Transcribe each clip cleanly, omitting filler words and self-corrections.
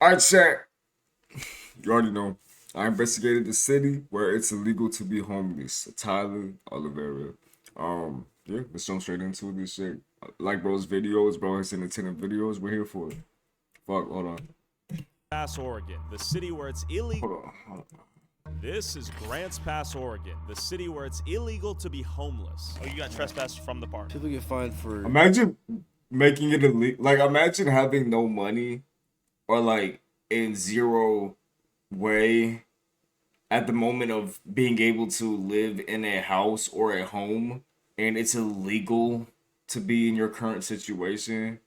All right, chat. You already know. I investigated the city where it's illegal to be homeless. Tyler, Oliveira. Yeah, let's jump straight into this shit. Like bro's videos, bro. His entertainment videos. We're here for it. Fuck, hold on. Pass, Oregon, the city where it's illegal. Hold on. This is Grants Pass, Oregon, the city where it's illegal to be homeless. Oh, you got trespassed from the park. People get fined for. Imagine making it illegal. Like, imagine having no money or like in zero way at the moment of being able to live in a house or a home, and it's illegal to be in your current situation.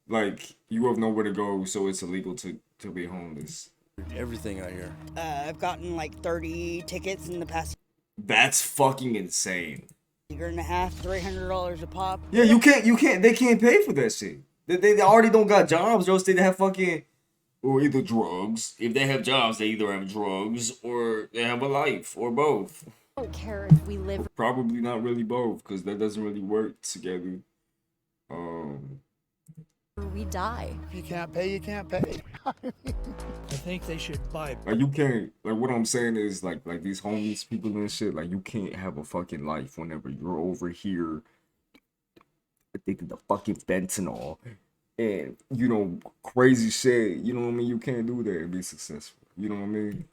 Like, you have nowhere to go, so it's illegal to be homeless. Everything out here. I've gotten like 30 tickets in the past That's fucking insane. year and a half, $300 a pop. Yeah, they can't pay for that shit. They already don't got jobs, or else they have fucking, or either drugs. If they have jobs, they either have drugs or they have a life, or both. I don't care if we live Probably not really both, because that doesn't really work together. or we die. If you can't pay, you can't pay. I think they should buy. Like, you can't, like, what I'm saying is, like these homeless people and shit, like, you can't have a fucking life whenever you're over here addicted to fucking fentanyl and, you know, crazy shit. You know what I mean? You can't do that and be successful. You know what I mean?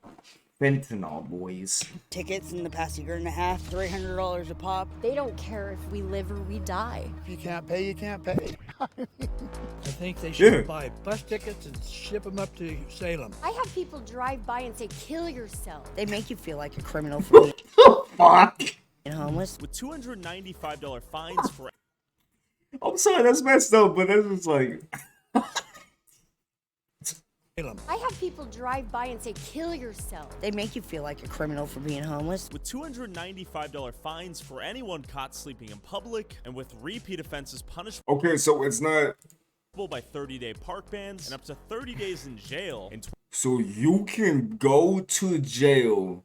Fentanyl, boys. Tickets in the past year and a half, $300 a pop. They don't care if we live or we die. If you can't pay, you can't pay. I think they should Yeah. buy bus tickets and ship them up to Salem. I have people drive by and say, kill yourself. They make you feel like a criminal for being Fuck! homeless. With $295 fines for I'm sorry, that's messed up, but that's just like, Salem. I have people drive by and say, kill yourself. They make you feel like a criminal for being homeless. with $295 fines for anyone caught sleeping in public, and with repeat offenses punishable okay, so it's not, by 30-day park bans and up to 30 days in jail. And so you can go to jail.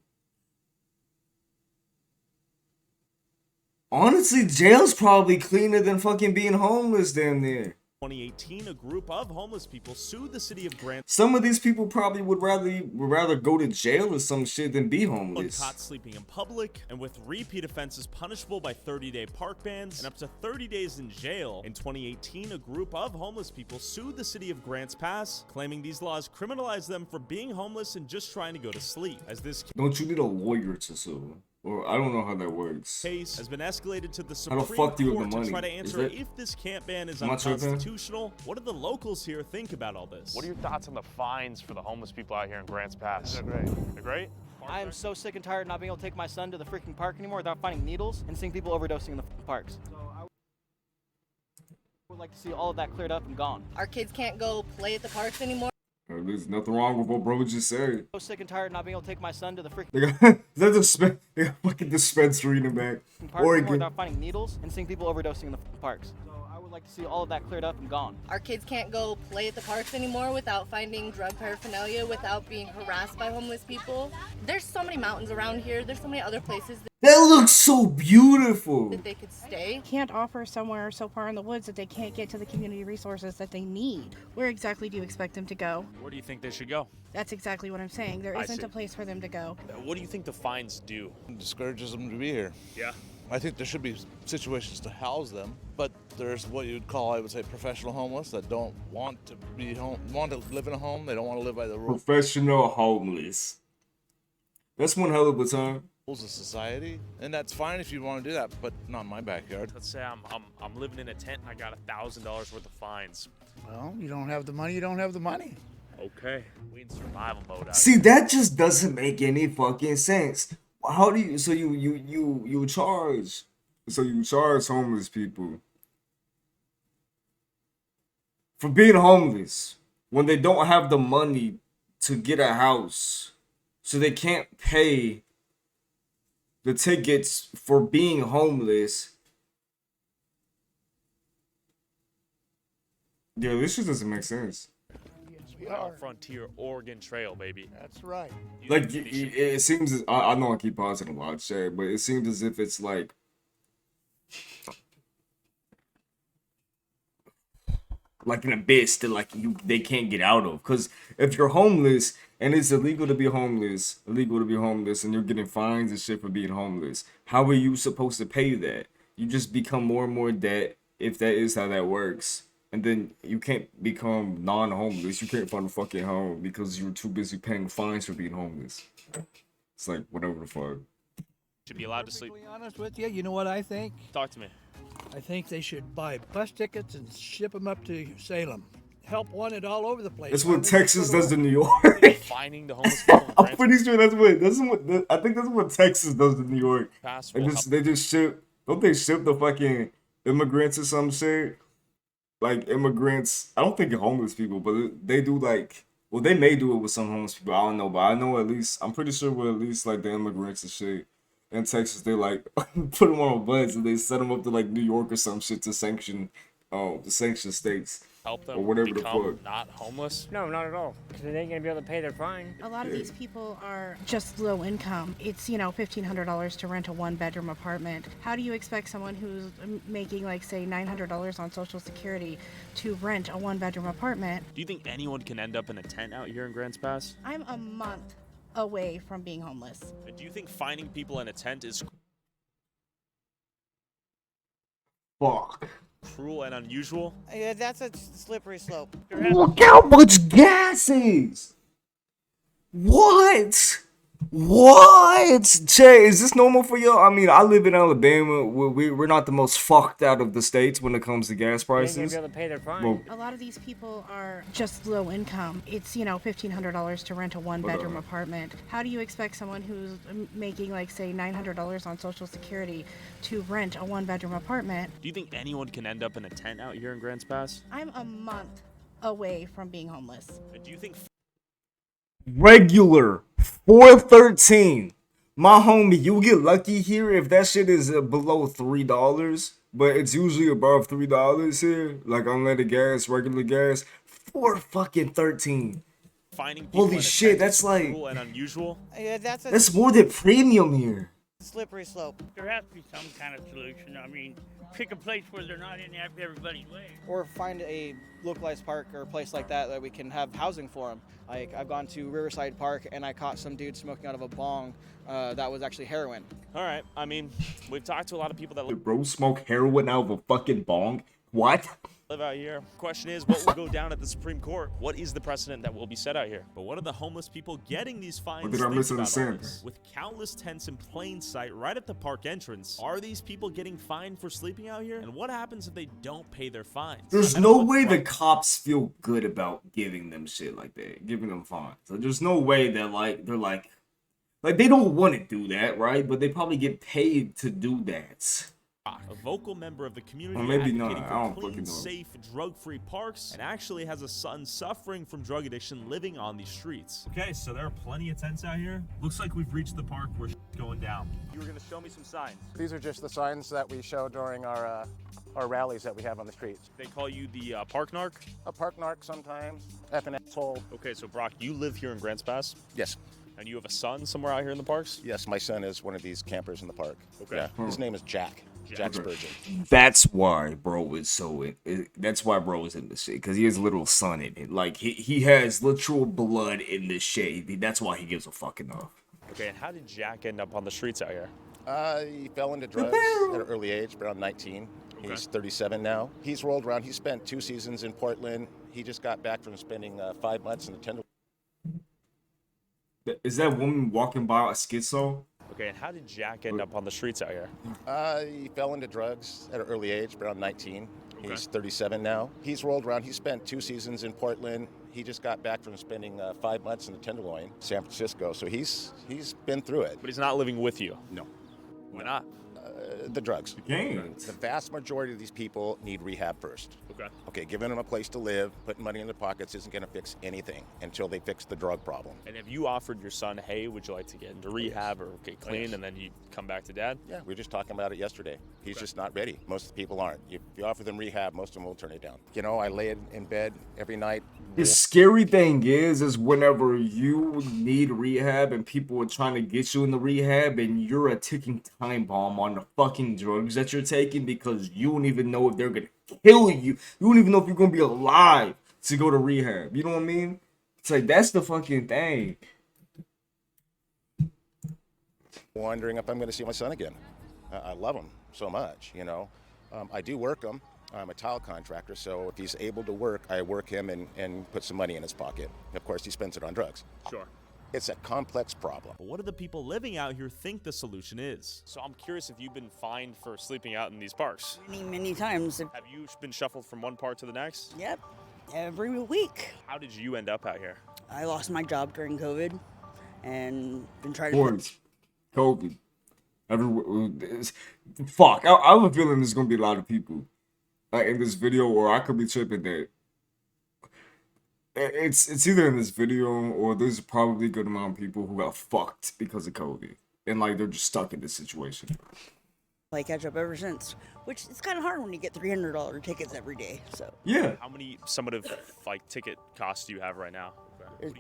Honestly, jail's probably cleaner than fucking being homeless damn near. 2018, a group of homeless people sued the city of Grants Some of these people probably would rather go to jail or some shit than be for homeless. caught sleeping in public, and with repeat offenses punishable by 30-day park bans and up to 30 days in jail. In 2018, a group of homeless people sued the city of Grants Pass, claiming these laws criminalize them for being homeless and just trying to go to sleep. As this Don't you need a lawyer to sue? Or I don't know how that works. case has been escalated to the How Supreme the fuck do you have Court the to money? try to Is answer that- if this camp ban is I'm not sure if that- unconstitutional. What do the locals here think about all this? What are your thoughts on the fines for the homeless people out here in Grants Pass? They're great. They're great? I am so sick and tired of not being able to take my son to the freaking park anymore without finding needles and seeing people overdosing in the parks. So I would like to see all of that cleared up and gone. Our kids can't go play at the parks anymore. There's nothing wrong with what bro just said. So sick and tired of not being able to take my son to the freaking They got fucking dispensary in the back. park anymore Oregon. without finding needles and seeing people overdosing in the parks. So I would like to see all of that cleared up and gone. Our kids can't go play at the parks anymore without finding drug paraphernalia, without being harassed by homeless people. There's so many mountains around here. There's so many other places That looks so beautiful. that they could stay. Can't offer somewhere so far in the woods that they can't get to the community resources that they need. Where exactly do you expect them to go? Where do you think they should go? That's exactly what I'm saying. There I isn't see. a place for them to go. What do you think the fines do? Discourages them to be here. Yeah. I think there should be situations to house them, but there's what you'd call, I would say, professional homeless that don't want to be home, want to live in a home. They don't want to live by the rules Professional homeless. That's one hell of a time. of society, and that's fine if you want to do that, but not in my backyard. Let's say I'm living in a tent and I got $1,000 worth of fines. Well, you don't have the money, you don't have the money. Okay. We in survival mode out See, that just doesn't make any fucking sense. How do you? So you charge? So you charge homeless people for being homeless when they don't have the money to get a house, so they can't pay the tickets for being homeless. Yeah, this just doesn't make sense. We here. are. Frontier Oregon Trail, baby. That's right. Like, it seems, I know I keep pausing a lot, Shay, but it seems as if it's like, like an abyss that like they can't get out of. Because if you're homeless and it's illegal to be homeless, and you're getting fines and shit for being homeless, how are you supposed to pay that? You just become more and more debt if that is how that works. And then you can't become non-homeless. You can't find a fucking home because you're too busy paying fines for being homeless. It's like whatever the fuck. Should be allowed to sleep. To be honest with you, you know what I think? Talk to me. I think they should buy bus tickets and ship them up to Salem. Help wanted all over the place. That's what Texas does to New York. Finding the homeless people in I'm Grants pretty sure I think that's what Texas does to New York. Pass They will just ship. Don't they ship the fucking immigrants or some shit? Like immigrants, I don't think homeless people, but they do like. Well, they may do it with some homeless people. I don't know, but I know at least I'm pretty sure with at least like the immigrants and shit in Texas, they like put them on a bus and they set them up to like New York or some shit to sanction, the sanction states. help them or whatever the become fuck. not homeless? No, not at all. Because they ain't gonna be able to pay their fine. A lot of these people are just low income. It's, $1,500 to rent a 1-bedroom apartment. How do you expect someone who's making, like, say, $900 on Social Security to rent a 1-bedroom apartment? Do you think anyone can end up in a tent out here in Grants Pass? I'm a month away from being homeless. And do you think finding people in a tent is Fuck. cruel and unusual? Yeah, that's a slippery slope. Look how much gas is. What? Jay, is this normal for y'all? I mean, I live in Alabama. We're not the most fucked out of the states when it comes to gas They ain't prices. gonna be able to pay their fine. Well, A lot of these people are just low income. It's, $1,500 to rent a 1-bedroom apartment. How do you expect someone who's making, like, say, $900 on Social Security to rent a 1-bedroom apartment? Do you think anyone can end up in a tent out here in Grants Pass? I'm a month away from being homeless. And do you think regular 413. My homie, you get lucky here if that shit is below $3, but it's usually above $3 here. Like unleaded gas, regular gas, 4 fucking 13. finding people Holy in a shit, tent that's is like cruel and unusual? Yeah, that's a that's more than premium here. slippery slope. There has to be some kind of solution. I mean, pick a place where they're not in everybody's way. Or find a localized park or a place like that we can have housing for them. Like, I've gone to Riverside Park and I caught some dude smoking out of a bong that was actually heroin. All right. I mean, we've talked to a lot of people that Did bro smoke heroin out of a fucking bong? What? live out here. Question is, what will go down at the Supreme Court? What is the precedent that will be set out here? But what are the homeless people getting these fines? What did I think miss in the about all sense? this? With countless tents in plain sight right at the park entrance, are these people getting fined for sleeping out here? And what happens if they don't pay their fines? There's I don't no know way what- the cops feel good about giving them shit like that, giving them fines. So there's no way that they're like they don't want to do that, right? But they probably get paid to do that. A vocal member of the community Or maybe not. advocating I don't for fucking clean, know. safe, drug-free parks, and actually has a son suffering from drug addiction living on these streets. Okay, so there are plenty of tents out here. Looks like we've reached the park where shit's going down. You were gonna show me some signs. These are just the signs that we show during our rallies that we have on the streets. They call you the park narc? A park narc sometimes, effing asshole. Okay, so Brock, you live here in Grants Pass, Yes, and you have a son somewhere out here in the parks? yes, my son is one of these campers in the park. Okay. Yeah, his name is Jack. Jack Spurgeon. That's why bro is so. That's why bro is in this shit because he has a little son in it. Like he has literal blood in this shit. That's why he gives a fuck enough. Okay, and how did Jack end up on the streets out here? He fell into drugs at an early age, around 19. Okay. He's 37 now. He's rolled around. He spent 2 seasons in Portland. He just got back from spending 5 months in the Tenderloin. Is that woman walking by a schizo? Okay, and how did Jack end up on the streets out here? He fell into drugs at an early age, around 19. Okay. He's 37 now. He's rolled around. He spent 2 seasons in Portland. He just got back from spending 5 months in the Tenderloin, San Francisco. So he's been through it. But he's not living with you. No. Why not? The drugs. Games. The vast majority of these people need rehab first. Okay. Okay, giving them a place to live, putting money in their pockets isn't going to fix anything until they fix the drug problem. And have you offered your son, hey, would you like to get into rehab or get clean, Yes. and then you come back to dad? Yeah, we were just talking about it yesterday. He's just not ready. Most of the people aren't. If you offer them rehab, most of them will turn it down. You know, I lay in bed every night. The scary thing is whenever you need rehab and people are trying to get you in the rehab and you're a ticking time bomb on the fucking fucking drugs that you're taking because you don't even know if they're gonna kill you. You don't even know if you're gonna be alive to go to rehab. You know what I mean? It's like that's the fucking thing. Wondering if I'm going to see my son again. I love him so much, you know. I do work him. I'm a tile contractor, so if he's able to work, I work him and put some money in his pocket. Of course, he spends it on drugs. Sure. It's a complex problem. But what do the people living out here think the solution is? So I'm curious if you've been fined for sleeping out in these parks. Many times. Have you been shuffled from one park to the next? Yep, every week. How did you end up out here? I lost my job during COVID and been trying Points. COVID. Fuck. I have a feeling there's gonna be a lot of people in this video, or I could be tripping that it's either in this video or there's probably a good amount of people who got fucked because of COVID and like they're just stuck in this situation. play catch up ever since, which it's kind of hard when you get $300 tickets every day. So yeah. How many summative like ticket costs do you have right now?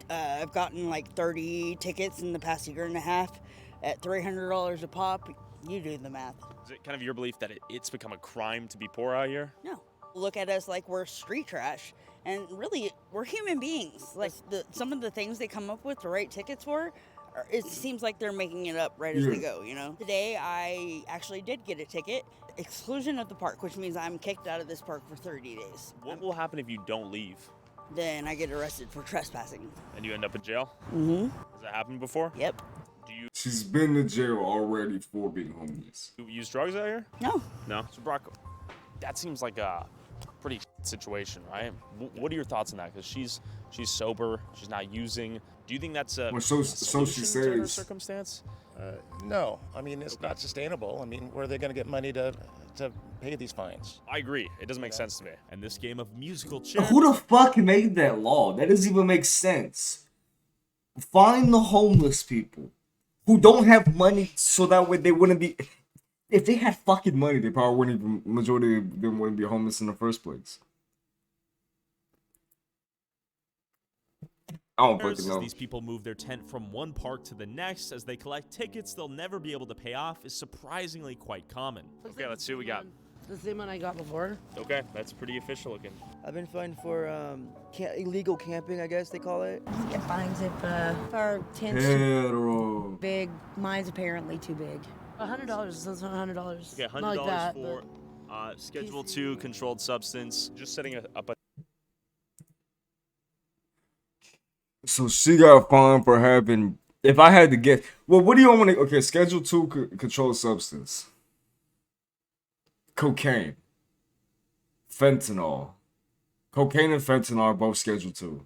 I've gotten like 30 tickets in the past year and a half at $300 a pop. You do the math. Is it kind of your belief that it's become a crime to be poor out here? No. Look at us like we're street trash, and really we're human beings. Like some of the things they come up with to write tickets for, it seems like they're making it up right as they go, you know? Today I actually did get a ticket, exclusion of the park, which means I'm kicked out of this park for 30 days. What will happen if you don't leave? Then I get arrested for trespassing. And you end up in jail? Mm-hmm. Has that happened before? Yep. She's been to jail already for being homeless. You use drugs out here? No. No? So Brock, that seems like a pretty situation, right? What are your thoughts on that? Because she's sober, she's not using. Do you think that's a so solution she to her says. circumstance? No, I mean, it's not sustainable. I mean, where are they going to get money to pay these fines? I agree. It doesn't make sense to me. And this game of musical chairs. Who the fuck made that law? That doesn't even make sense. Find the homeless people who don't have money so that way they wouldn't be. If they had fucking money, they probably wouldn't even, majority of them wouldn't be homeless in the first place. I don't fucking know. These people move their tent from one park to the next as they collect tickets they'll never be able to pay off is surprisingly quite common. Okay, let's see what we got. The same one I got before. Okay, that's pretty official looking. I've been fined for illegal camping, I guess they call it. Get fines if our tent's too big. Mine's apparently too big. $100. That's $100. Okay, $100 like that, for Schedule 2 controlled substance. Just setting up a. So she got fined for having. If I had to guess, well, what do you want to? Okay, Schedule 2 controlled substance. Cocaine. Fentanyl. Cocaine and fentanyl are both Schedule 2.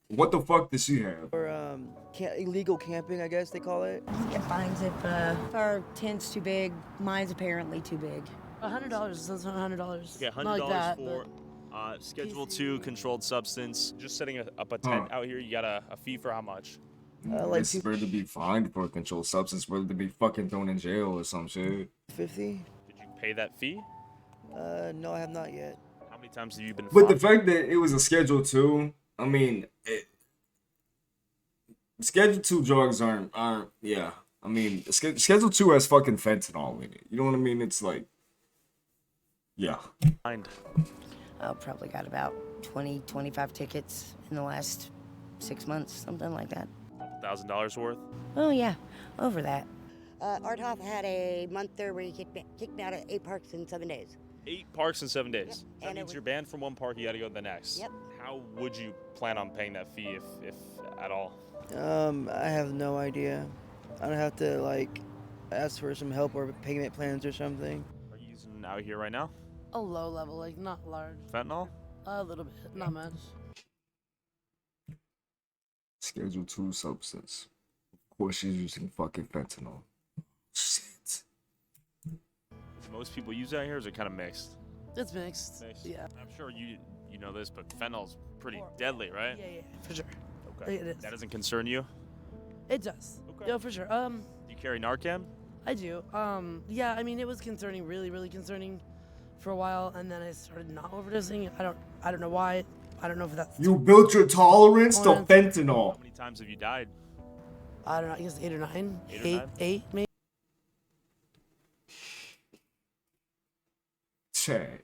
What the fuck does she have? For illegal camping, I guess they call it. Get fines if our tent's too big. Mine's apparently too big. $100. That's $100. Okay, $100 like that, for Schedule 2 controlled substance. Just setting up a tent out here. You got a fee for how much? It's better to be fined for a controlled substance, rather to be fucking thrown in jail or some shit. 50. Did you pay that fee? No, I have not yet. How many times have you been But fined? the fact that it was a Schedule 2, I mean, Schedule 2 drugs aren't yeah. I mean, Schedule 2 has fucking fentanyl in it. You know what I mean? It's like, yeah. Fined. I probably got about 20, 25 tickets in the last 6 months, something like that. $1,000 worth? Oh yeah, over that. Art Hoff had a month there where he kicked me out of 8 parks in 7 days. 8 parks in 7 days. Yep. That means you're banned from one park, you gotta go to the next. Yep. How would you plan on paying that fee if at all? I have no idea. I don't have to like ask for some help or payment plans or something. Are you using out here right now? A low level, like not large. Fentanyl? A little bit, not much. Schedule 2 substance. Of course, she's using fucking fentanyl. Shit. Do most people use out here, or is it kind of mixed? It's mixed. Yeah. I'm sure you know this, but fentanyl's pretty deadly, right? Yeah, for sure. Okay. It is. That doesn't concern you? It does. Okay. Yeah, for sure. Do you carry Narcan? I do. Yeah, I mean, it was concerning, really, really concerning for a while, and then I started not overdosing. I don't know why. I don't know if that's. You built your tolerance to fentanyl. How many times have you died? I don't know. I guess 8 or 9. 8 or 9? 8 maybe. Chad.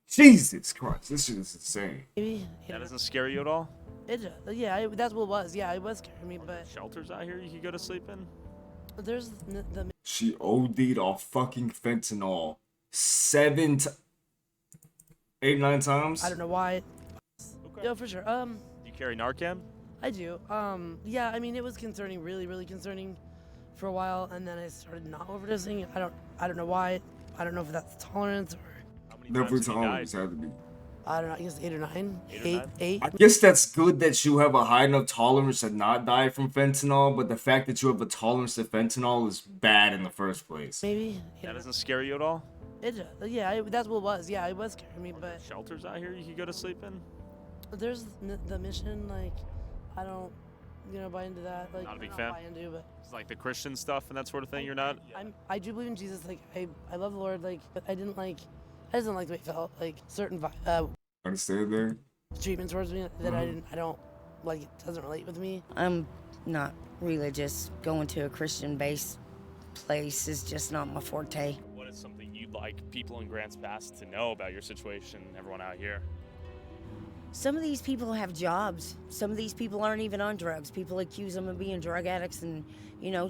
Jesus Christ, this shit is insane. Maybe. That doesn't scare you at all? That's what it was. Yeah, it was scaring me, but Shelters out here you could go to sleep in? there's the She OD'd off fucking fentanyl 8, 9 times. I don't know why. Okay. Yeah, for sure. Do you carry Narcan? I do. Yeah, I mean, it was concerning, really, really concerning for a while, and then I started not overdosing. I don't know why. I don't know if that's tolerance or Never tolerance had to be. I don't know. I guess 8 or 9. 8 or 9? 8. I guess that's good that you have a high enough tolerance to not die from fentanyl, but the fact that you have a tolerance to fentanyl is bad in the first place. Maybe. That doesn't scare you at all? That's what it was. Yeah, it was scaring me, but Shelters out here you could go to sleep in? there's the mission. Like, I don't, buy into that. Like, Not a big not fan? buy into, but It's like the Christian stuff and that sort of thing, you're not? I do believe in Jesus. Like, I love the Lord. Like, but I just didn't like the way it felt. Like certain Understand there? treatment towards me that I don't like. It doesn't relate with me. I'm not religious. Going to a Christian-based place is just not my forte. What is something you'd like people in Grants Pass to know about your situation, everyone out here? Some of these people have jobs. Some of these people aren't even on drugs. People accuse them of being drug addicts and,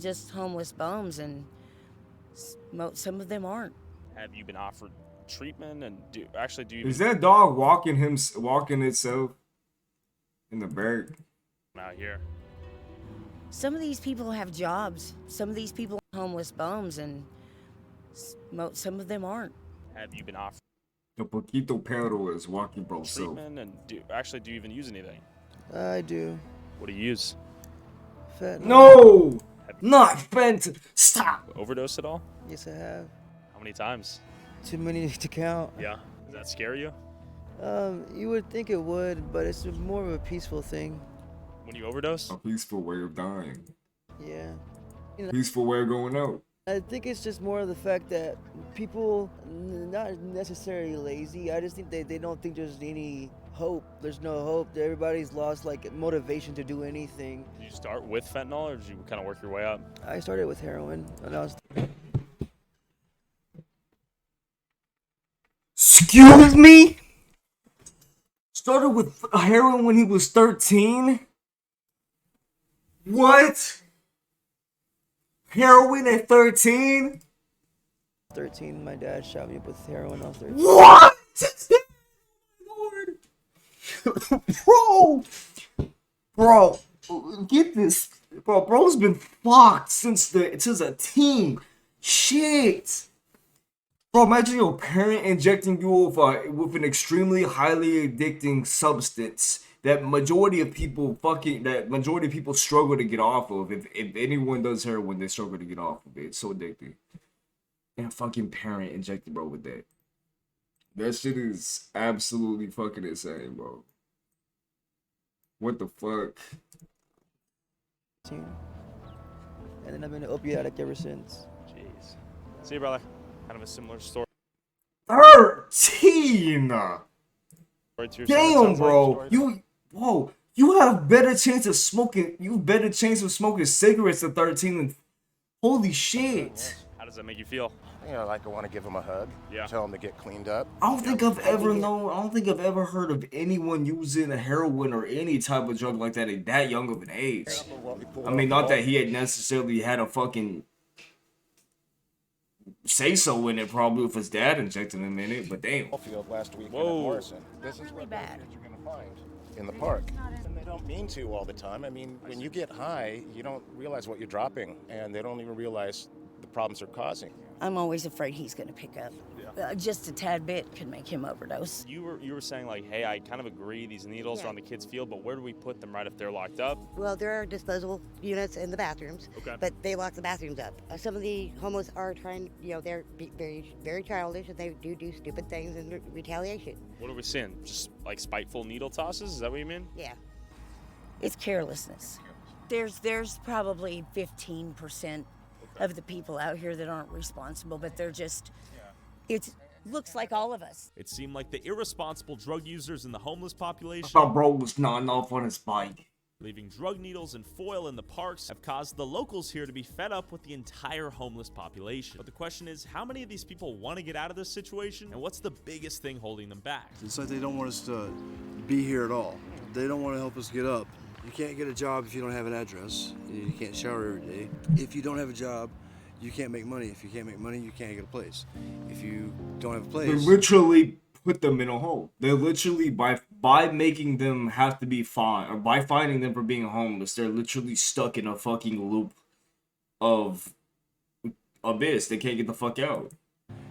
just homeless bums, and some of them aren't. Have you been offered treatment and do you Is that dog walking itself in the barrack? out here? Some of these people have jobs. Some of these people are homeless bums, and some of them aren't. Have you been offered The Poquito Perro is walking by himself. treatment and do you even use anything? I do. What do you use? Fentanyl. No! Not fentanyl! Stop! Overdose at all? Yes, I have. How many times? Too many to count. Yeah. Does that scare you? You would think it would, but it's more of a peaceful thing. When you overdose? A peaceful way of dying. Yeah. Peaceful way of going out. I think it's just more of the fact that people, not necessarily lazy, I just think they don't think there's any hope. There's no hope. Everybody's lost motivation to do anything. Did you start with fentanyl or did you kind of work your way up? I started with heroin when I was... Excuse me? Started with heroin when he was 13? What? Heroin at 13? 13, my dad shot me up with heroin when I was 13. What? Bro, get this. Bro's been fucked since a teen. Shit. Bro, imagine your parent injecting you with an extremely highly addicting substance that majority of people struggle to get off of. If anyone does heroin, they struggle to get off of it. It's so addicting. And a fucking parent injected bro with that. That shit is absolutely fucking insane, bro. What the fuck? And then I've been an opiate addict ever since. Jeez. See you, brother. Kind of a similar story. 13! To your son, it Damn, sounds bro. like. You have a better chance of smoking. Smoking cigarettes at 13 than holy shit. How does that make you feel? Like I want to give him a hug. Yeah. Tell him to get cleaned up. I don't think I've ever heard of anyone using heroin or any type of drug like that at that young of an age. I mean, not that he had necessarily had a fucking say so in it, probably if his dad injected him in it, but damn. Field last week in Whoa. Morrison. This is what bad you're gonna find in the park. And they don't mean to all the time. I mean, when you get high, you don't realize what you're dropping, and they don't even realize the problems they're causing. I'm always afraid he's going to pick up. Just a tad bit could make him overdose. You were saying like, hey, I kind of agree these needles are on the kids' field, but where do we put them right if they're locked up? Well, there are disposable units in the bathrooms, Okay. but they lock the bathrooms up. Some of the homeless are trying, they're very, very childish, and they do stupid things in retaliation. What are we seeing? Just like spiteful needle tosses? Is that what you mean? Yeah. It's carelessness. There's probably 15% of the people out here that aren't responsible, but they're just, it looks like all of us. It seemed like the irresponsible drug users in the homeless I population thought bro was nodding off on his bike. Leaving drug needles and foil in the parks have caused the locals here to be fed up with the entire homeless population. But the question is, how many of these people want to get out of this situation, and what's the biggest thing holding them back? It's like they don't want us to be here at all. They don't want to help us get up. You can't get a job if you don't have an address. You can't shower every day. If you don't have a job, you can't make money. If you can't make money, you can't get a place. If you don't have a place... They literally put them in a hole. They literally, by making them have to be fined, or by fining them for being homeless, they're literally stuck in a fucking loop of abyss. They can't get the fuck out.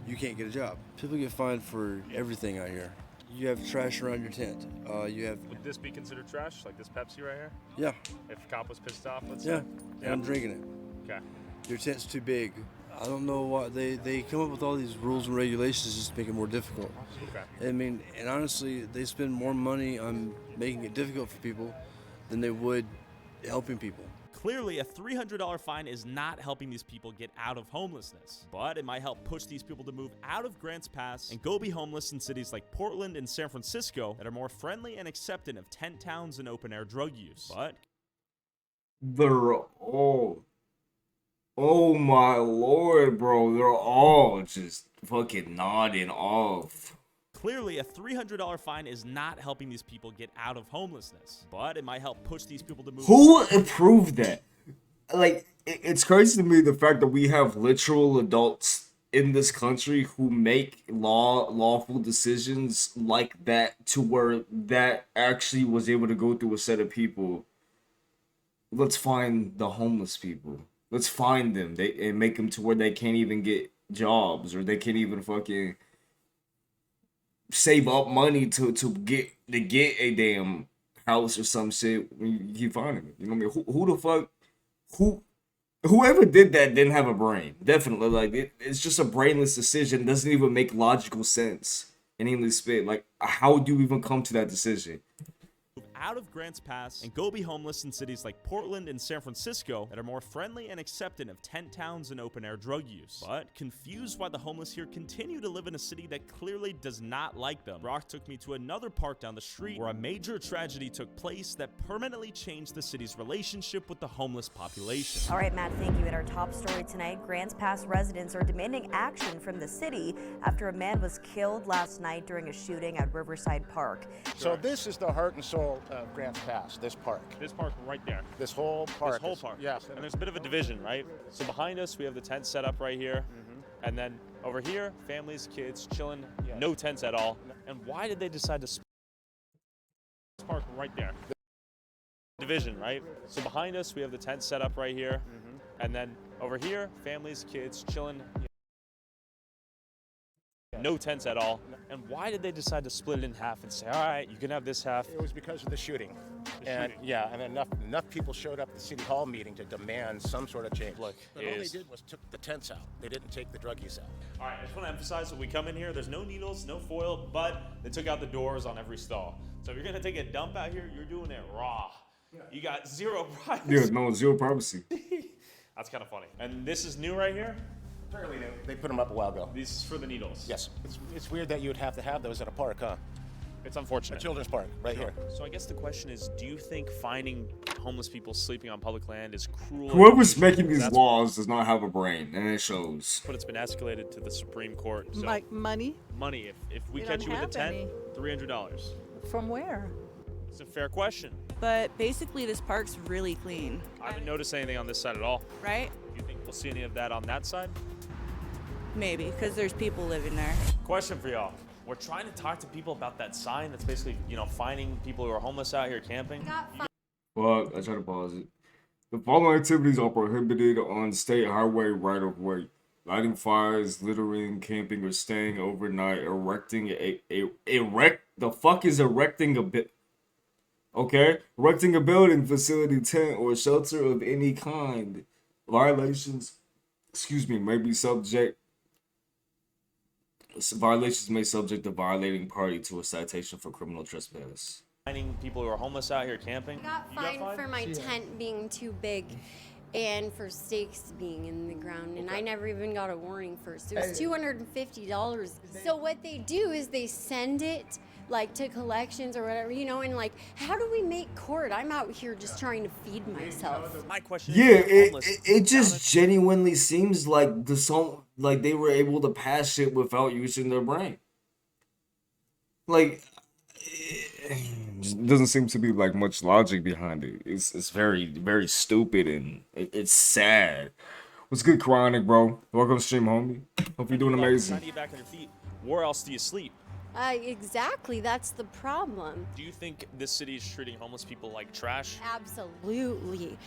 You can't get a job. People get fined for everything out here. You have trash around your tent. You have... Would this be considered trash, like this Pepsi right here? Yeah. If a cop was pissed off, let's Yeah, say? and I'm drinking it. Okay. Your tent's too big. I don't know why they come up with all these rules and regulations just to make it more difficult. Okay. I mean, and honestly, they spend more money on making it difficult for people than they would helping people. Clearly, a $300 fine is not helping these people get out of homelessness, but it might help push these people to move out of Grants Pass and go be homeless in cities like Portland and San Francisco that are more friendly and accepting of tent towns and open-air drug use. But they're all... Oh my lord, bro. They're all just fucking nodding off. clearly, a $300 fine is not helping these people get out of homelessness, but it might help push these people to move. Who approved that? Like, it's crazy to me the fact that we have literal adults in this country who make lawful decisions like that, to where that actually was able to go through a set of people. Let's find the homeless people. Let's find them and make them to where they can't even get jobs, or they can't even fucking save up money to get a damn house or some shit. You keep finding it. You know what I mean? Who the fuck? Whoever did that didn't have a brain. Definitely, like it's just a brainless decision. It doesn't even make logical sense in English spit. Like, how do you even come to that decision? Out of Grants Pass and go be homeless in cities like Portland and San Francisco that are more friendly and accepting of tent towns and open-air drug use. But confused why the homeless here continue to live in a city that clearly does not like them, Brock took me to another park down the street where a major tragedy took place that permanently changed the city's relationship with the homeless population. All right, Matt, thank you. In our top story tonight, Grants Pass residents are demanding action from the city after a man was killed last night during a shooting at Riverside Park. So this is the heart and soul of Grants Pass, this park. This park right there. This whole park. This whole park. Yes. And there's a bit of a division, right? So behind us, we have the tent set up right here. And then over here, families, kids, chilling, no tents at all. And why did they decide to split this park right there? Division, right? So behind us, we have the tent set up right here. And then over here, families, kids, chilling, no tents at all. And why did they decide to split it in half and say, all right, you can have this half? It was because of the shooting. And yeah, and enough people showed up at the city hall meeting to demand some sort of change. Look, but all they did was took the tents out. They didn't take the drug use out. All right, I just want to emphasize when we come in here, there's no needles, no foil, but they took out the doors on every stall. So if you're gonna take a dump out here, you're doing it raw. You got zero privacy. Yeah, no, zero privacy. That's kind of funny. And this is new right here? Fairly new. They put them up a while ago. This is for the needles. Yes. It's weird that you would have to have those at a park, huh? It's unfortunate. A children's park, right here. So I guess the question is, do you think finding homeless people sleeping on public land is cruel? Whoever's making these laws does not have a brain, and it shows. But it's been escalated to the Supreme Court. So Like money? money, if we We catch you don't with a have tent, any. $300. From where? It's a fair question. But basically, this park's really clean. I haven't noticed anything on this side at all. Right? Do you think we'll see any of that on that side? Maybe, because there's people living there. Question for y'all. We're trying to talk to people about that sign that's basically, finding people who are homeless out here camping. Fuck, I try to pause it. The following activities are prohibited on state highway right of way: lighting fires, littering, camping, or staying overnight, erecting the fuck is erecting a bit? Okay, erecting a building, facility, tent, or shelter of any kind. Violations, Violations may subject the violating party to a citation for criminal trespass. Finding people who are homeless out here camping. Got fined for my tent being too big and for stakes being in the ground, and I never even got a warning first. It was $250. So what they do is they send it like to collections or whatever, you know, and like, how do we make court? I'm out here just trying to feed myself. My question Yeah, is, it just genuinely seems like the song, like they were able to pass shit without using their brain. Like, doesn't seem to be like much logic behind it. It's very stupid and it's sad. What's good, Chronic, bro? Welcome to stream, homie. Hope you're doing amazing. Trying to get back on your feet. Where else do you sleep? Exactly, that's the problem. Do you think this city is treating homeless people like trash? Absolutely.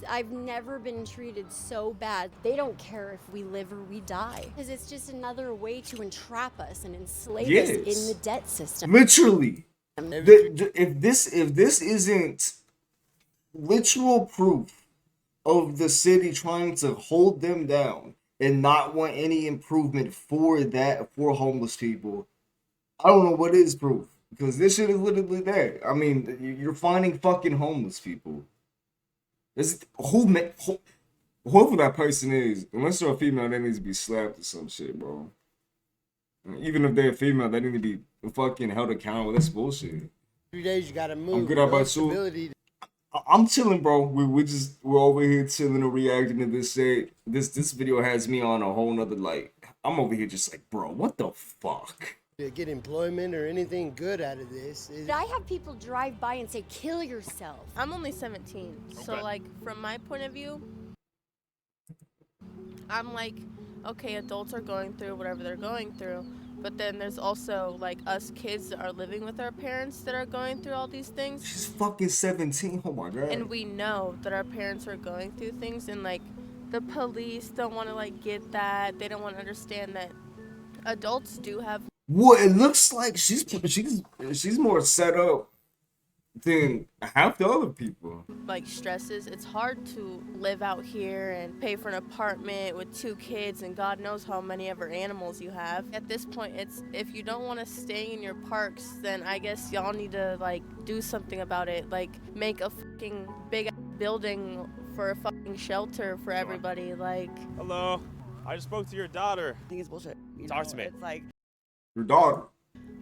I've never been treated so bad. They don't care if we live or we die. Because it's just another way to entrap us and enslave us in the debt system. Literally. If this isn't literal proof of the city trying to hold them down and not want any improvement for homeless people, I don't know what is proof, because this shit is literally there. I mean, you're finding fucking homeless people. Whoever that person is, unless they're a female, they need to be slapped or some shit, bro. Even if they're a female, they need to be fucking held accountable. That's bullshit. 3 days you gotta move. I'm good. How about you? I'm chilling, bro. We're over here chilling and reacting to this shit. This video has me on a whole nother, like, I'm over here just like, bro, what the fuck? To get employment or anything good out of this. I have people drive by and say, kill yourself. I'm only 17, so like from my point of view, I'm like, okay, adults are going through whatever they're going through, but then there's also like us kids that are living with our parents that are going through all these things. She's fucking 17. Oh my god. And we know that our parents are going through things, and like the police don't want to like get that. They don't want to understand that adults do have. Well, it looks like she's more set up than half the other people. Like stresses. It's hard to live out here and pay for an apartment with 2 kids and God knows how many ever animals you have. At this point, it's if you don't want to stay in your parks, then I guess y'all need to like do something about it. Like make a fucking big building for a fucking shelter for everybody. Like, hello, I just spoke to your daughter. I think it's bullshit. Talk to me. It's like, Your daughter.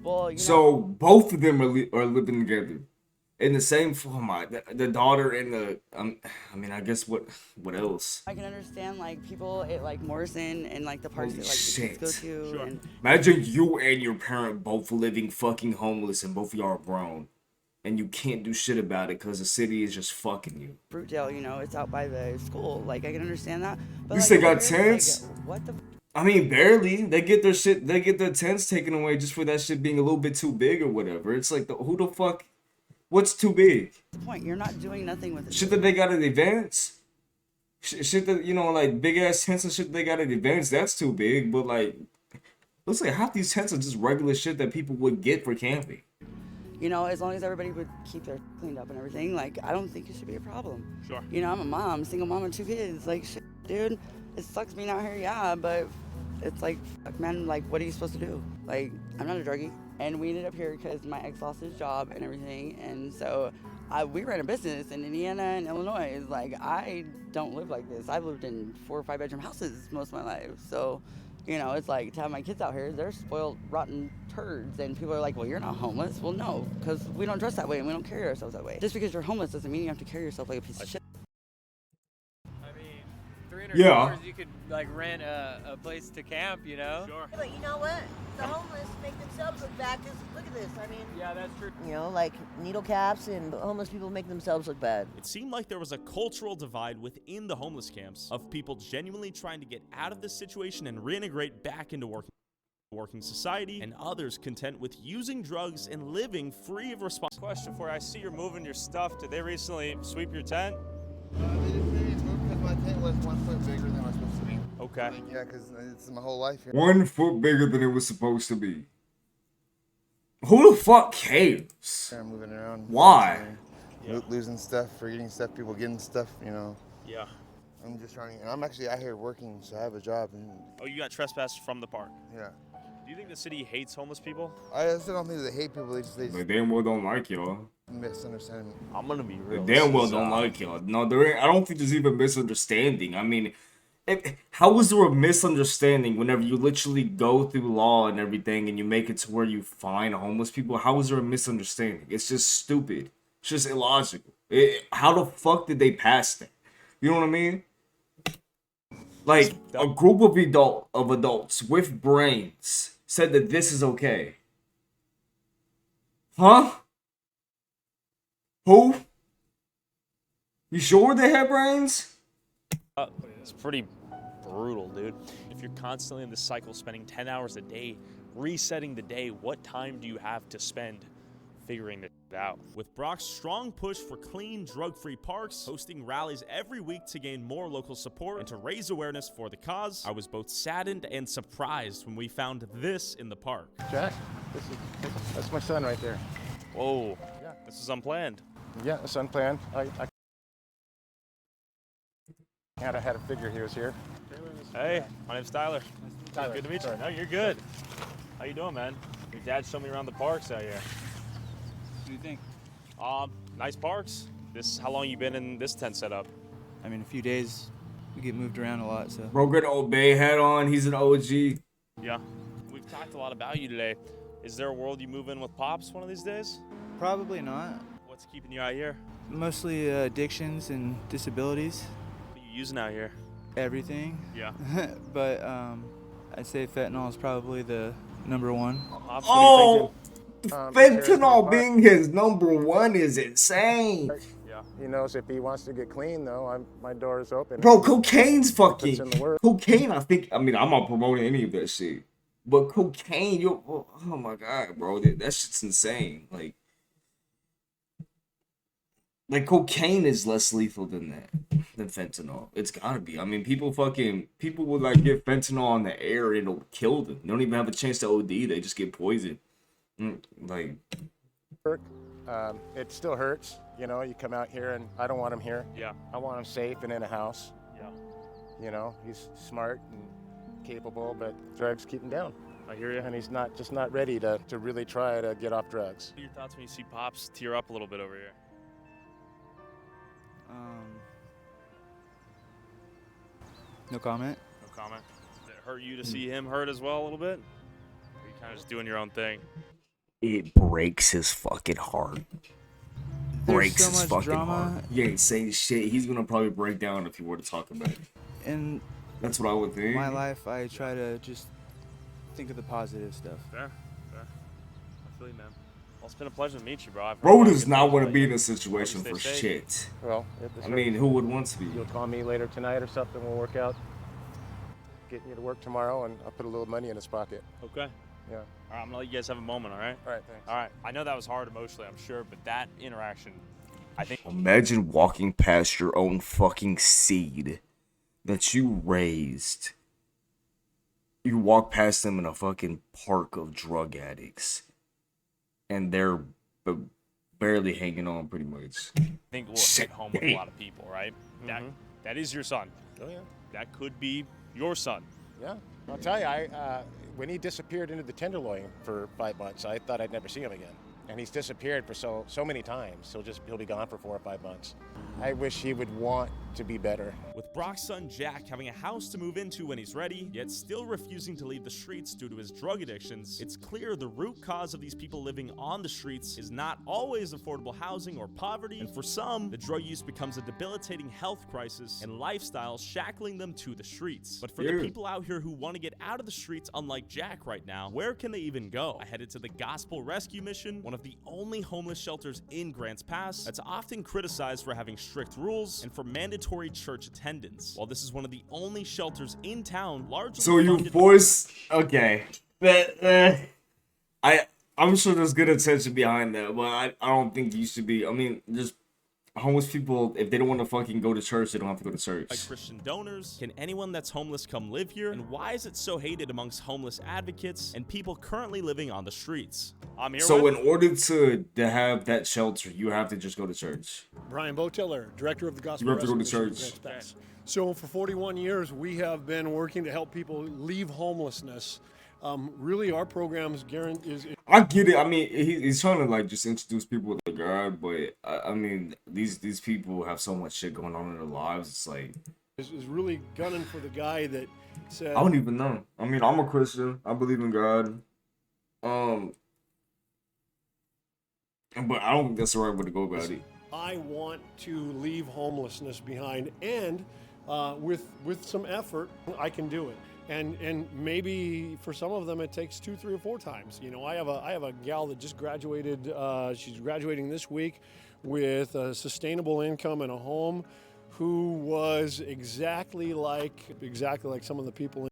well, So both of them are living together in the same. Oh my, the daughter and the. I mean, I guess what else? I can understand like people at like Morrison and like the parks Holy that like shit. the kids go to. And Imagine you and your parent both living fucking homeless and both of y'all are grown, and you can't do shit about it because the city is just fucking you. Fruitdale, you know, it's out by the school. Like I can understand that. But At least like, they got over here, tents. Like, what the? I mean, barely. They get their tents taken away just for that shit being a little bit too big or whatever. It's like, who the fuck? What's too big? The point, you're not doing nothing with it. Shit that they got at events. Shit that, you know, like big ass tents and shit they got at events, that's too big. But like, looks like half these tents are just regular shit that people would get for camping. You know, as long as everybody would keep their cleaned up and everything, like I don't think it should be a problem. Sure. You know, I'm a mom, single mom of 2 kids. Like, shit, dude, it sucks being out here, yeah, but it's like, fuck, man, like, what are you supposed to do? Like, I'm not a druggie. And we ended up here because my ex lost his job and everything. And so we ran a business in Indiana and Illinois. Like, I don't live like this. I've lived in 4 or 5 bedroom houses most of my life. So, you know, it's like to have my kids out here, they're spoiled, rotten turds. And people are like, well, you're not homeless. Well, no, because we don't dress that way and we don't carry ourselves that way. Just because you're homeless doesn't mean you have to carry yourself like a piece of shit. Yeah. You could like rent a place to camp, you know? Sure. But you know what? The homeless make themselves look bad because look at this. I mean, yeah, that's true. You know, like needle caps and homeless people make themselves look bad. It seemed like there was a cultural divide within the homeless camps of people genuinely trying to get out of this situation and reintegrate back into working society, and others content with using drugs and living free of responsibility. Question for you. I see you're moving your stuff. Did they recently sweep your tent? Because my tent was 1 foot bigger than it was supposed to be. Okay. Yeah, because it's my whole life here. 1 foot bigger than it was supposed to be. Who the fuck cares? I'm moving around. Why? Losing stuff, forgetting stuff, people getting stuff, you know. Yeah. I'm just trying, and I'm actually out here working, so I have a job. And Oh, you got trespassed from the park? Yeah. Do you think the city hates homeless people? I still don't think they hate people. They They damn well don't like y'all. misunderstand. I'm gonna be They real. damn well don't like y'all. No, there ain't, I don't think there's even misunderstanding. I mean, How is there a misunderstanding whenever you literally go through law and everything and you make it to where you find homeless people? How is there a misunderstanding? It's just stupid. It's just illogical. How the fuck did they pass that? You know what I mean? Like a group of adults with brains said that this is okay. Huh? Who? You sure they have brains? It's pretty brutal, dude. If you're constantly in this cycle, spending 10 hours a day, resetting the day, what time do you have to spend figuring it out? With Brock's strong push for clean, drug-free parks, hosting rallies every week to gain more local support and to raise awareness for the cause, I was both saddened and surprised when we found this in the park. Jack, that's my son right there. Whoa, yeah. This is unplanned. Yeah, it's unplanned. I had to figure he was here. Hey, my name's Tyler. Tyler, Good to meet you. sorry. No, you're good. How you doing, man? Your dad showed me around the parks out here. What do you think? Nice parks. How long you been in this tent setup? I mean, a few days. We get moved around a lot, so. Bro, got an Obey hat on. He's an OG. Yeah. We've talked a lot about you today. Is there a world you move in with Pops one of these days? Probably not. What's keeping you out here? Mostly addictions and disabilities. What are you using out here? Everything. Yeah. But I'd say fentanyl is probably the number one. Pops, Oh, fentanyl being his number one is insane. Yeah. He knows if he wants to get clean, though, my door is open. Bro, cocaine's Puts in the fucking... work. Cocaine, I mean, I'm not promoting any of that shit. But cocaine, oh my God, bro. That shit's insane. Like cocaine is less lethal than fentanyl. It's gotta be. I mean, people would like get fentanyl on the air and it'll kill them. They don't even have a chance to OD. They just get poisoned. Like, it still hurts. You know, you come out here and I don't want him here. Yeah. I want him safe and in a house. Yeah. You know, he's smart and capable, but drugs keep him down. I hear you. And he's not ready to really try to get off drugs. What are your thoughts when you see Pops tear up a little bit over here? No comment. No comment. Did it hurt you to see him hurt as well a little bit? Or are you kind of just doing your own thing? it breaks his fucking heart. Breaks so his much fucking drama. heart. He ain't saying shit. He's gonna probably break down if you were to talk about it. In That's what I would think. my life, I try to just think of the positive stuff. Fair. I feel you, man. Well, it's been a pleasure to meet you, bro. I've heard Bro a lot of does good not things want to about be you. in a situation Stay for safe. shit. Well, I mean, who would want to be? You'll call me later tonight or something. We'll work out getting you to work tomorrow, and I'll put a little money in his pocket. Okay. Yeah. All right, I'm gonna let you guys have a moment, all right? All right, thanks. All right. I know that was hard emotionally, I'm sure, but that interaction, I think. Imagine walking past your own fucking seed that you raised. You walk past them in a fucking park of drug addicts, and they're barely hanging on, pretty much. I think will hit home with a lot of people, right? That is your son. Oh yeah. That could be your son. Yeah. I'll tell you, when he disappeared into the Tenderloin for 5 months, I thought I'd never see him again. And he's disappeared for so many times. He'll be gone for 4 or 5 months. I wish he would want to be better. With Brock's son Jack having a house to move into when he's ready, yet still refusing to leave the streets due to his drug addictions, it's clear the root cause of these people living on the streets is not always affordable housing or poverty, and for some, the drug use becomes a debilitating health crisis and lifestyle shackling them to the streets. But for the people out here who want to get out of the streets, unlike Jack right now, where can they even go? I headed to the Gospel Rescue Mission, one of the only homeless shelters in Grants Pass that's often criticized for having strict rules and for mandatory church attendance. While this is one of the only shelters in town largely So you funded- force okay. I'm sure there's good intention behind that, but I don't think you should be. I mean, just homeless people, if they don't want to fucking go to church, they don't have to go to church. by Christian donors. Can anyone that's homeless come live here? And why is it so hated amongst homeless advocates and people currently living on the streets? I'm here So with in order to have that shelter, you have to just go to church. Brian Botiller, director of the Gospel You have to go to Rescue Mission church. in Grants Pass. So for 41 years, we have been working to help people leave homelessness. Really, our programs guarantee. I get it. I mean, he's trying to like just introduce people to God, but I mean, these people have so much shit going on in their lives. It's like is really gunning for the guy that said, I don't even know. I mean, I'm a Christian. I believe in God. But I don't think that's the right way to go about it. I want to leave homelessness behind, and with some effort, I can do it. And maybe for some of them, it takes 2, 3, or 4 times. You know, I have a gal that just graduated. She's graduating this week with a sustainable income and a home, who was exactly like some of the people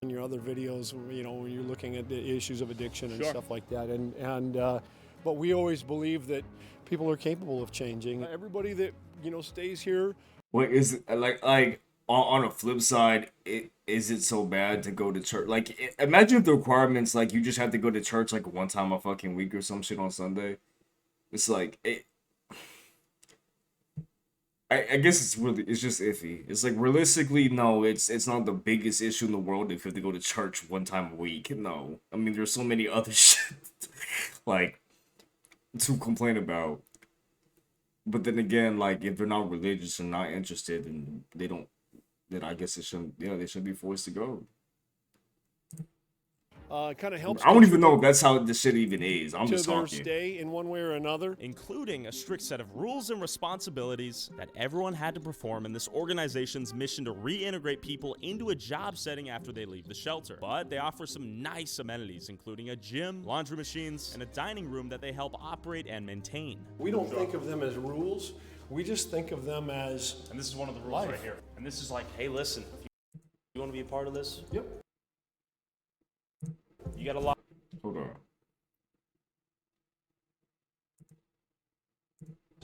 in your other videos. You know, when you're looking at the issues of addiction and stuff like that. But we always believe that people are capable of changing. Everybody that, you know, stays here. What is it like on a flip side, is it so bad to go to church? Like, imagine if the requirements, like, you just have to go to church like 1 time a fucking week or some shit on Sunday. It's like I guess it's just iffy. It's like, realistically, no, it's not the biggest issue in the world if you have to go to church 1 time a week. No, I mean, there's so many other shit like to complain about. But then again, like, if they're not religious and not interested, and they don't, then I guess they shouldn't be forced to go. Kind of helps. I don't even know if that's how this shit even is. I'm just to their talking. stay in one way or another, including a strict set of rules and responsibilities that everyone had to perform in this organization's mission to reintegrate people into a job setting after they leave the shelter. But they offer some nice amenities, including a gym, laundry machines, and a dining room that they help operate and maintain. We don't think of them as rules. We just think of them as. And this is one of the rules right here. And this is like, hey, listen, if you want to be a part of this? Yep. You got a lot. Hold on.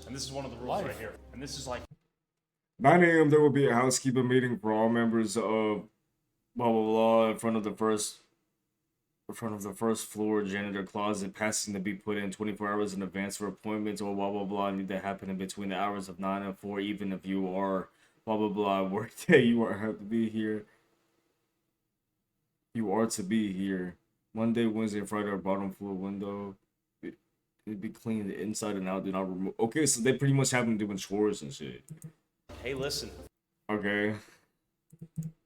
And this is one of the rules right here. And this is like 9 a.m. there will be a housekeeping meeting for all members of blah blah blah in front of the first floor janitor closet, passing to be put in 24 hours in advance for appointments or blah blah blah need to happen in between the hours of 9 and 4, even if you are blah blah blah work day, you are have to be here. You are to be here. Monday, Wednesday, and Friday are bottom floor window. It'd be clean inside and out. Do not remove. Okay, so they pretty much have them doing chores and shit. hey, listen. Okay.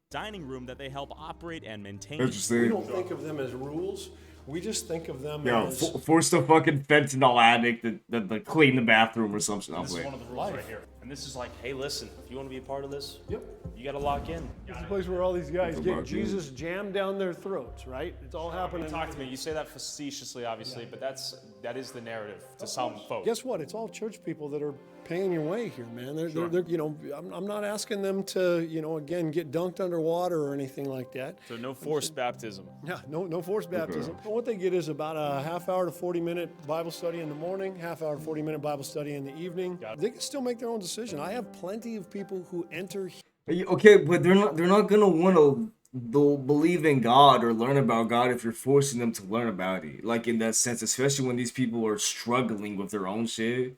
Dining room that they help operate and maintain. Interesting. We don't think of them as rules. We just think of them as. Force the fucking fentanyl addict to clean the bathroom or something. This is one of the rules right here. And this is like, hey, listen, if you want to be a part of this, yep, you got to lock in. It's the place where all these guys get Jesus jammed down their throats, right? It's all happening. Talk to me. You say that facetiously, obviously, but that is the narrative to some folks. Guess what? It's all church people that are paying your way here, man. They're you know, I'm not asking them to, you know, again, get dunked underwater or anything like that. So no forced baptism. Yeah, no forced baptism. But what they get is about a half hour to 40-minute Bible study in the morning, half hour to 40-minute Bible study in the evening. They can still make their own decision. I have plenty of people who enter. Okay, but they're not gonna want to believe in God or learn about God if you're forcing them to learn about it. Like, in that sense, especially when these people are struggling with their own shit.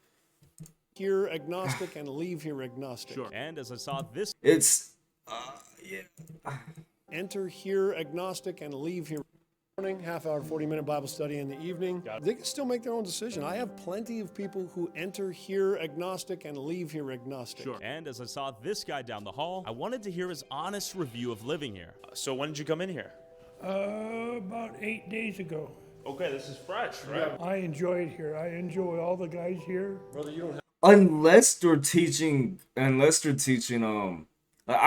Here agnostic and leave here agnostic. Sure. And as I saw this, it's yeah. Enter here agnostic and leave here morning, half hour to 40-minute Bible study in the evening. They can still make their own decision. I have plenty of people who enter here agnostic and leave here agnostic. Sure. And as I saw this guy down the hall, I wanted to hear his honest review of living here. So when did you come in here? About 8 days ago. Okay, this is fresh, right? I enjoy it here. I enjoy all the guys here. Brother, you don't have. Unless they're teaching, I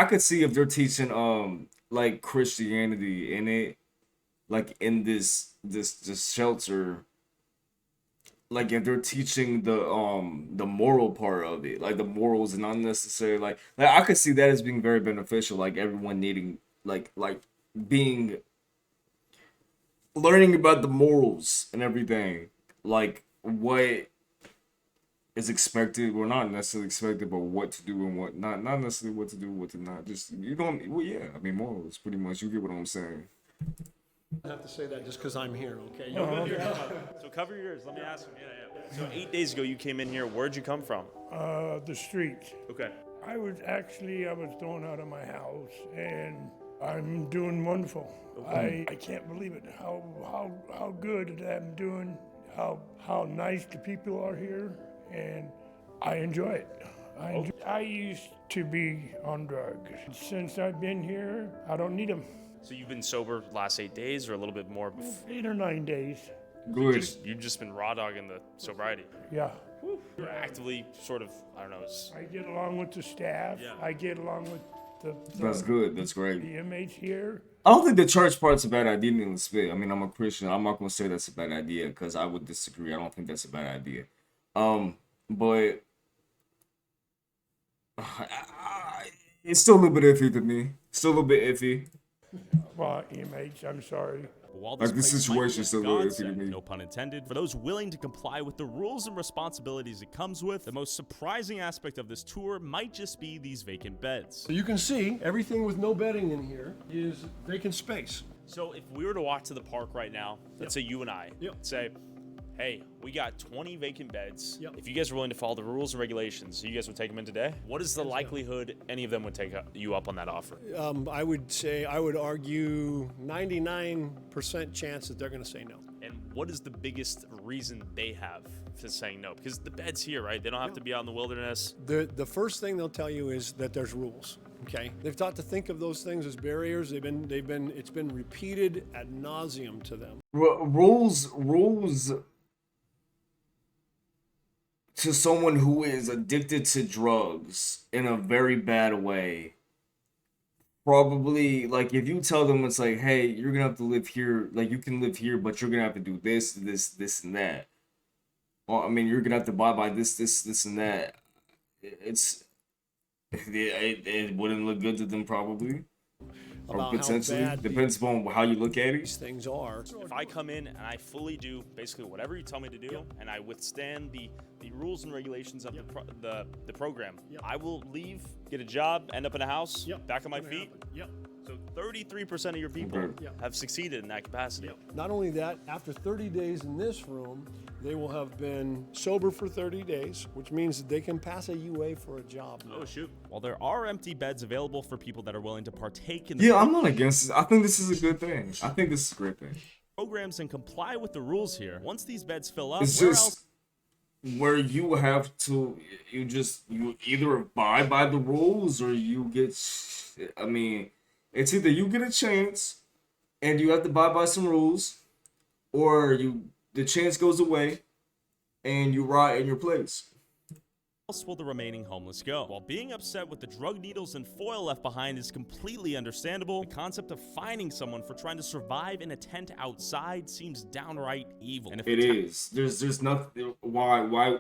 could see if they're teaching, like, Christianity in it, like, in this shelter, like, if they're teaching the moral part of it, like the morals and not necessarily like I could see that as being very beneficial, like everyone needing like being learning about the morals and everything, like what is expected, well, not necessarily expected, but what to do and what not necessarily what to do, what to not. Just you don't. Well, yeah. I mean, morals, pretty much. You get what I'm saying. I have to say that just because I'm here, okay? So cover your ears. Let me ask him. Yeah. So 8 days ago, you came in here. Where'd you come from? The street. Okay. I was thrown out of my house, and I'm doing wonderful. Okay. I can't believe it. How good that I'm doing. How nice the people are here, and I enjoy it. I used to be on drugs. Since I've been here, I don't need them. So you've been sober the last 8 days or a little bit more? 8 or 9 days. Good. You've just been raw dogging the sobriety. Yeah. You're actively sort of, I don't know. I get along with the staff. Yeah. I get along with That's good. That's great. the inmates here. I don't think the church part's a bad idea in the spit. I mean, I'm a Christian. I'm not gonna say that's a bad idea because I would disagree. I don't think that's a bad idea. But it's still a little bit iffy to me. Still a little bit iffy. Well, inmates, I'm sorry. While Like, this this place might be situation a is still a little iffy to godsend, me. no pun intended, for those willing to comply with the rules and responsibilities it comes with, the most surprising aspect of this tour might just be these vacant beds. So you can see everything with no bedding in here is vacant space. So if we were to walk to the park right now, let's say you and I, say, hey, we got 20 vacant beds. If you guys are willing to follow the rules and regulations, you guys would take them in today? What is the likelihood any of them would take you up on that offer? I would argue 99% chance that they're going to say no. And what is the biggest reason they have for saying no? Because the bed's here, right? They don't have to be out in the wilderness. The first thing they'll tell you is that there's rules. Okay, they've taught to think of those things as barriers. It's been repeated ad nauseum to them. Rules to someone who is addicted to drugs in a very bad way. Probably, like, if you tell them it's like, hey, you're gonna have to live here, like, you can live here, but you're gonna have to do this, and that. Or, I mean, you're gonna have to abide by this, and that. It wouldn't look good to them, probably. Or About how potentially. bad Depends upon how you look at it. These things are. If I come in and I fully do basically whatever you tell me to do, and I withstand the rules and regulations of the program, I will leave, get a job, end up in a house, back on my feet. So 33% of your people have succeeded in that capacity. Not only that, after 30 days in this room, they will have been sober for 30 days, which means that they can pass a UA for a job. Oh, shoot. While there are empty beds available for people that are willing to partake in the Yeah, I'm not against it. I think this is a good thing. I think this is a great thing. programs and comply with the rules here, once these beds fill up, It's where just else? where you have to, you either abide by the rules or you get, I mean, it's either you get a chance and you have to abide by some rules, or the chance goes away and you rot in your place. Else will the remaining homeless go? While being upset with the drug needles and foil left behind is completely understandable, the concept of fining someone for trying to survive in a tent outside seems downright evil. And if It is. There's nothing. Why?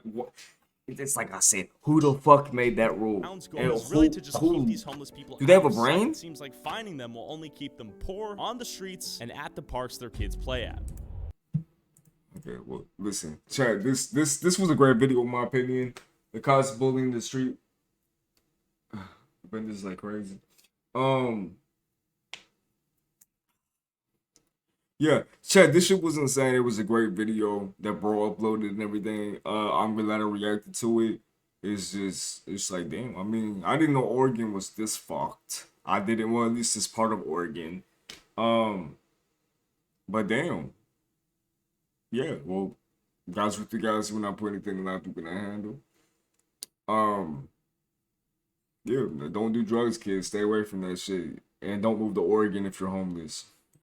It's like I said. Who the fuck made that rule? town's goal is really to just keep these homeless people Do they have a out of sight. brain? It seems like finding them will only keep them poor, on the streets, and at the parks their kids play at. Okay, well, listen, Chad. This was a great video in my opinion. The cops bullying the street. Been just like crazy. Yeah, Chad, this shit was insane. It was a great video that bro uploaded and everything. I'm glad I reacted to it. It's like, damn. I mean, I didn't know Oregon was this fucked. I didn't. Well, at least it's part of Oregon. But damn. Yeah, well, guys with the guys who not put anything that people can handle. Yeah, don't do drugs, kids. Stay away from that shit. And don't move to Oregon if you're homeless.